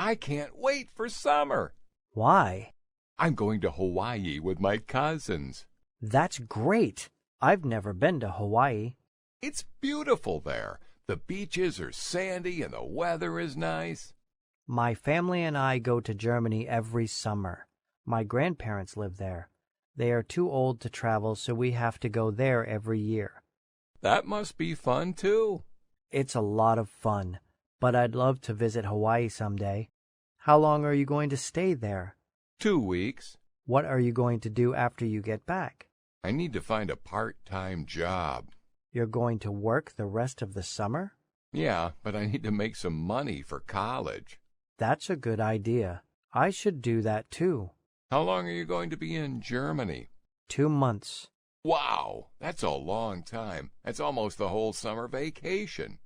I can't wait for summer. Why? I'm going to Hawaii with my cousins. That's great. I've never been to Hawaii. It's beautiful there. The beaches are sandy and the weather is nice. My family and I go to Germany every summer. My grandparents live there. They are too old to travel, so we have to go there every year. That must be fun, too. It's a lot of fun, but I'd love to visit Hawaii someday. How long are you going to stay there? 2 weeks. What are you going to do after you get back? I need to find a part-time job. You're going to work the rest of the summer? Yeah, but I need to make some money for college. That's a good idea. I should do that too. How long are you going to be in Germany? 2 months. Wow, that's a long time. That's almost the whole summer vacation.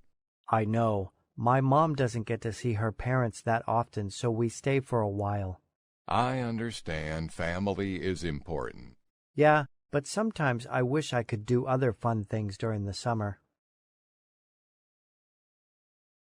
I know. My mom doesn't get to see her parents that often, so we stay for a while. I understand family is important. Yeah, but sometimes I wish I could do other fun things during the summer.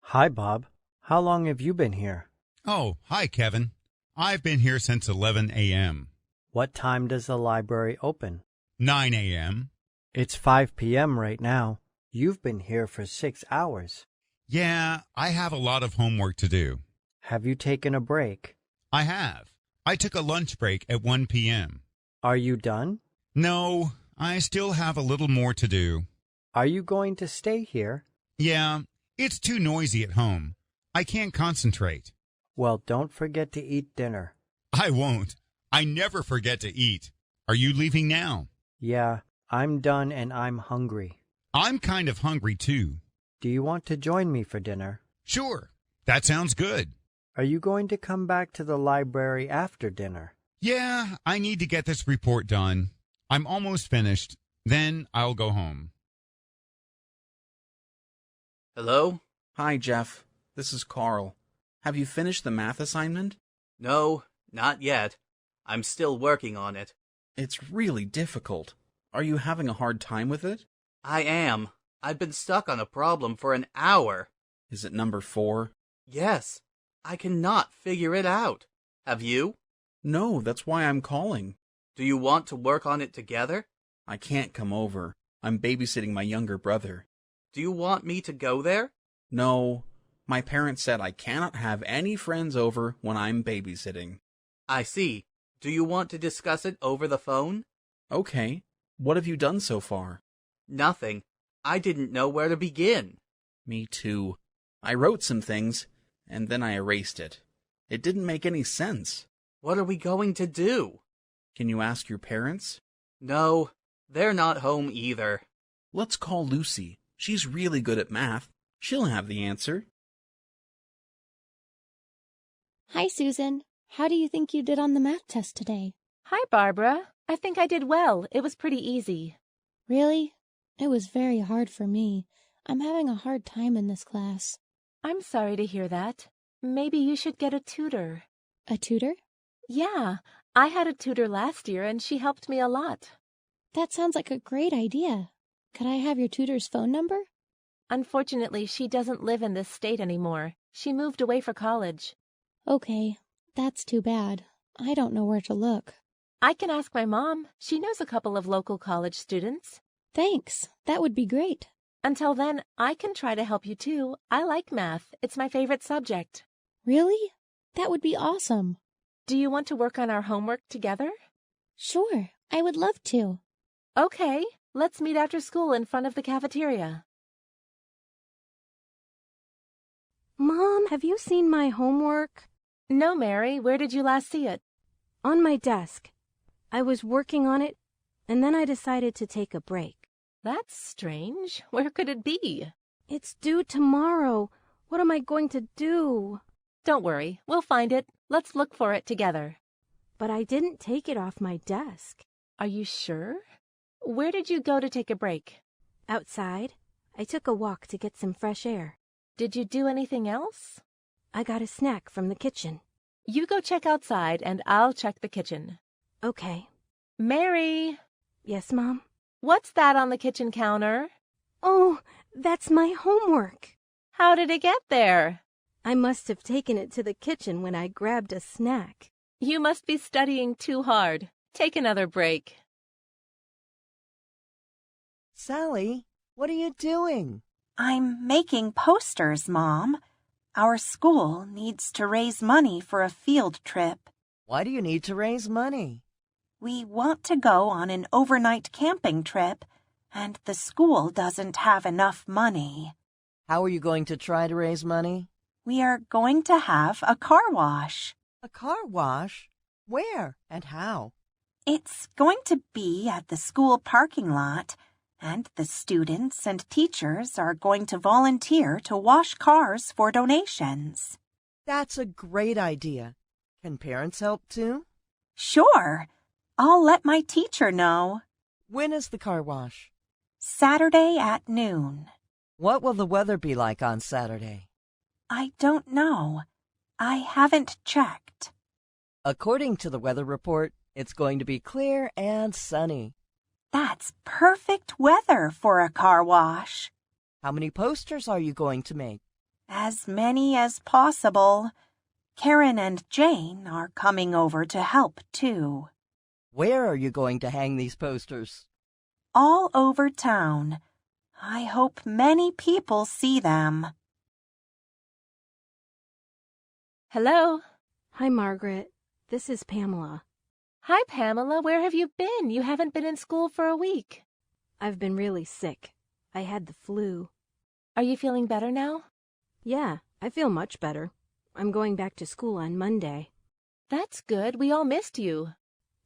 Hi, Bob. How long have you been here? Oh, hi, Kevin. I've been here since 11 a.m. What time does the library open? 9 a.m. It's 5 p.m. right now. You've been here for 6 hours. Yeah, I have a lot of homework to do. Have you taken a break? I have. I took a lunch break at 1 p.m. Are you done? No, I still have a little more to do. Are you going to stay here? Yeah, it's too noisy at home. I can't concentrate. Well, don't forget to eat dinner. I won't. I never forget to eat. Are you leaving now? Yeah, I'm done and I'm hungry. I'm kind of hungry, too. Do you want to join me for dinner? Sure. That sounds good. Are you going to come back to the library after dinner? Yeah, I need to get this report done. I'm almost finished. Then I'll go home. Hello? Hi, Jeff. This is Carl. Have you finished the math assignment? No, not yet. I'm still working on it. It's really difficult. Are you having a hard time with it? I am. I've been stuck on a problem for an hour. Is it number 4? Yes. I cannot figure it out. Have you? No, that's why I'm calling. Do you want to work on it together? I can't come over. I'm babysitting my younger brother. Do you want me to go there? No. My parents said I cannot have any friends over when I'm babysitting. I see. Do you want to discuss it over the phone? Okay. What have you done so far? Nothing. I didn't know where to begin. Me too. I wrote some things, and then I erased it. It didn't make any sense. What are we going to do? Can you ask your parents? No, they're not home either. Let's call Lucy. She's really good at math. She'll have the answer. Hi, Susan. How do you think you did on the math test today? Hi, Barbara. I think I did well. It was pretty easy. Really? It was very hard for me. I'm having a hard time in this class. I'm sorry to hear that. Maybe you should get a tutor. A tutor? Yeah, I had a tutor last year and she helped me a lot. That sounds like a great idea. Could I have your tutor's phone number? Unfortunately, she doesn't live in this state anymore. She moved away for college. Okay, that's too bad. I don't know where to look. I can ask my mom. She knows a couple of local college students. Thanks. That would be great. Until then, I can try to help you too. I like math. It's my favorite subject. Really? That would be awesome. Do you want to work on our homework together? Sure, I would love to. Okay, let's meet after school in front of the cafeteria. Mom, have you seen my homework? No, Mary. Where did you last see it? On my desk. I was working on it, and then I decided to take a break. That's strange. Where could it be? It's due tomorrow. What am I going to do? Don't worry. We'll find it. Let's look for it together. But I didn't take it off my desk. Are you sure? Where did you go to take a break? Outside. I took a walk to get some fresh air. Did you do anything else? I got a snack from the kitchen. You go check outside and I'll check the kitchen. Okay. Mary! Yes, Mom? What's that on the kitchen counter? Oh, that's my homework. How did it get there? I must have taken it to the kitchen when I grabbed a snack. You must be studying too hard. Take another break. Sally, what are you doing? I'm making posters, Mom. Our school needs to raise money for a field trip. Why do you need to raise money? We want to go on an overnight camping trip, and the school doesn't have enough money. How are you going to try to raise money? We are going to have a car wash. A car wash? Where and how? It's going to be at the school parking lot, and the students and teachers are going to volunteer to wash cars for donations. That's a great idea. Can parents help too? Sure. I'll let my teacher know. When is the car wash? Saturday at noon. What will the weather be like on Saturday? I don't know. I haven't checked. According to the weather report, it's going to be clear and sunny. That's perfect weather for a car wash. How many posters are you going to make? As many as possible. Karen and Jane are coming over to help, too. Where are you going to hang these posters? All over town. I hope many people see them. Hello? Hi, Margaret. This is Pamela. Hi, Pamela. Where have you been? You haven't been in school for a week. I've been really sick. I had the flu. Are you feeling better now? Yeah, I feel much better. I'm going back to school on Monday. That's good. We all missed you.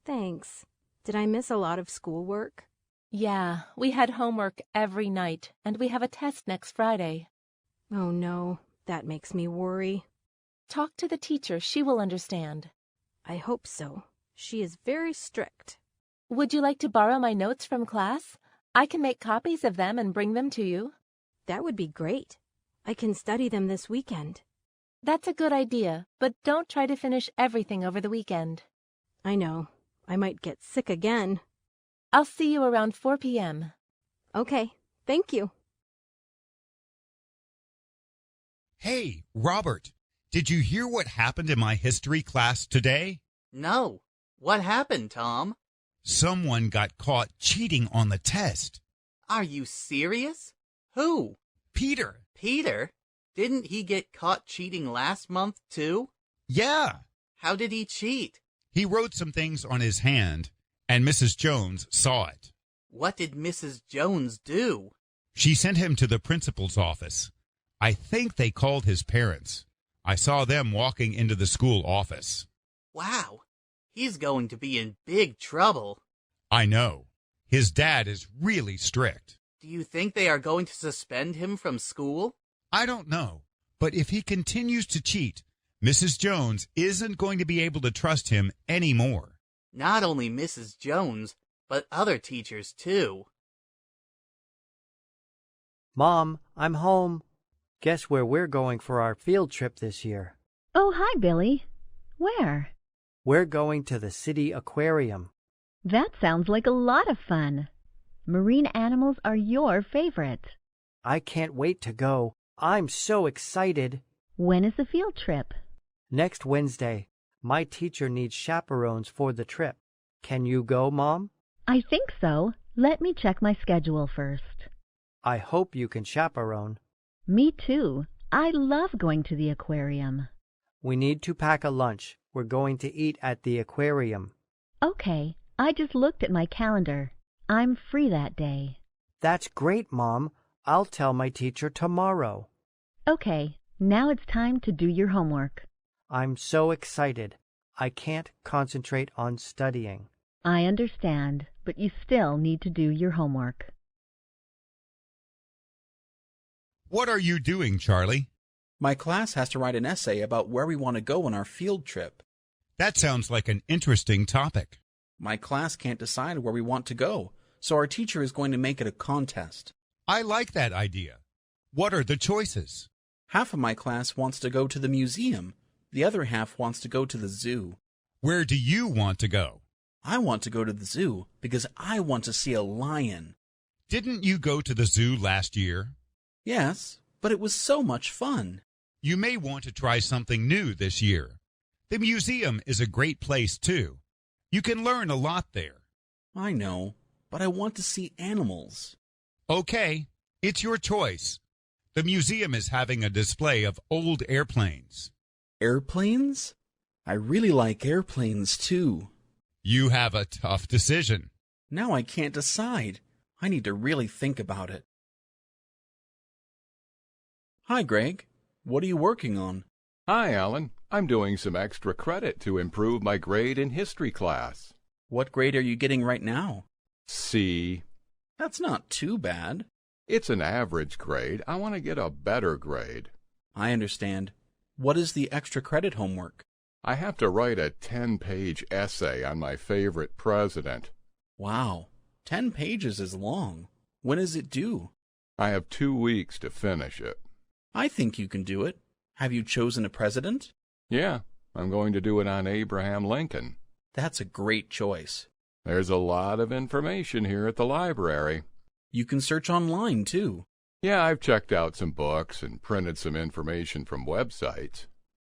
Thanks. Did I miss a lot of schoolwork? Yeah, we had homework every night, and we have a test next Friday. Oh no, that makes me worry. Talk to the teacher. She will understand. I hope so. She is very strict. Would you like to borrow my notes from class? I can make copies of them and bring them to you. That would be great. I can study them this weekend. That's a good idea, but don't try to finish everything over the weekend. I know. I might get sick again. I'll see you around 4 p.m. Okay, thank you. Hey, Robert, did you hear what happened in my history class today? No. What happened, Tom? Someone got caught cheating on the test. Are you serious? Who? Peter. Peter? Didn't he get caught cheating last month, too? Yeah. How did he cheat? He wrote some things on his hand, and Mrs. Jones saw it. What did Mrs. Jones do? She sent him to the principal's office. I think they called his parents. I saw them walking into the school office. Wow. He's going to be in big trouble. I know. His dad is really strict. Do you think they are going to suspend him from school? I don't know. But if he continues to cheat, Mrs. Jones isn't going to be able to trust him anymore. Not only Mrs. Jones, but other teachers, too. Mom, I'm home. Guess where we're going for our field trip this year? Oh, hi, Billy. Where? We're going to the city aquarium. That sounds like a lot of fun. Marine animals are your favorite. I can't wait to go. I'm so excited. When is the field trip? Next Wednesday. My teacher needs chaperones for the trip. Can you go, Mom? I think so. Let me check my schedule first. I hope you can chaperone. Me too. I love going to the aquarium. We need to pack a lunch. We're going to eat at the aquarium. Okay. I just looked at my calendar. I'm free that day. That's great, Mom. I'll tell my teacher tomorrow. Okay. Now it's time to do your homework. I'm so excited. I can't concentrate on studying. I understand, but you still need to do your homework. What are you doing, Charlie? My class has to write an essay about where we want to go on our field trip. That sounds like an interesting topic. My class can't decide where we want to go, so our teacher is going to make it a contest. I like that idea. What are the choices? Half of my class wants to go to the museum. The other half wants to go to the zoo. Where do you want to go? I want to go to the zoo because I want to see a lion. Didn't you go to the zoo last year? Yes, but it was so much fun. You may want to try something new this year. The museum is a great place, too. You can learn a lot there. I know, but I want to see animals. Okay, it's your choice. The museum is having a display of old airplanes. Airplanes? I really like airplanes, too. You have a tough decision. Now I can't decide. I need to really think about it. Hi, Greg. What are you working on? Hi, Alan. I'm doing some extra credit to improve my grade in history class. What grade are you getting right now? C. That's not too bad. It's an average grade. I want to get a better grade. I understand. What is the extra credit homework? I have to write a 10-page essay on my favorite president. Wow, 10 pages is long. When is it due? I have 2 weeks to finish it. I think you can do it. Have you chosen a president? Yeah, I'm going to do it on Abraham Lincoln. That's a great choice. There's a lot of information here at the library. You can search online, too. Yeah, I've checked out some books and printed some information from websites.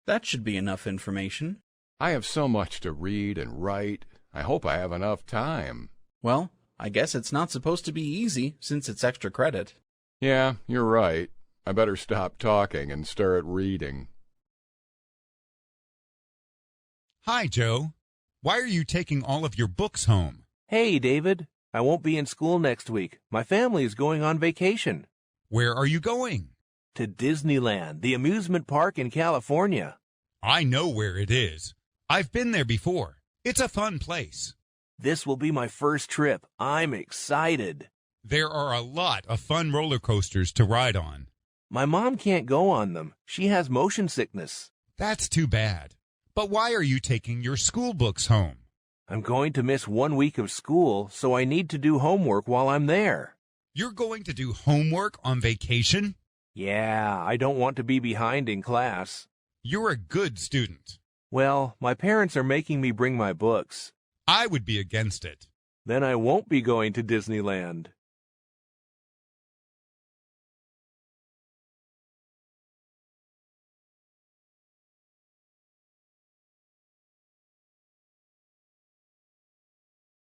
That should be enough information. I have so much to read and write. I hope I have enough time. Well, I guess it's not supposed to be easy since it's extra credit. Yeah, you're right. I better stop talking and start reading. Hi, Joe. Why are you taking all of your books home? Hey, David. I won't be in school next week. My family is going on vacation. Where are you going? To Disneyland, the amusement park in California. I know where it is. I've been there before. It's a fun place. This will be my first trip. I'm excited. There are a lot of fun roller coasters to ride on. My mom can't go on them. She has motion sickness. That's too bad. But why are you taking your school books home? I'm going to miss 1 week of school, so I need to do homework while I'm there. You're going to do homework on vacation? Yeah, I don't want to be behind in class. You're a good student. Well, my parents are making me bring my books. I would be against it. Then I won't be going to Disneyland.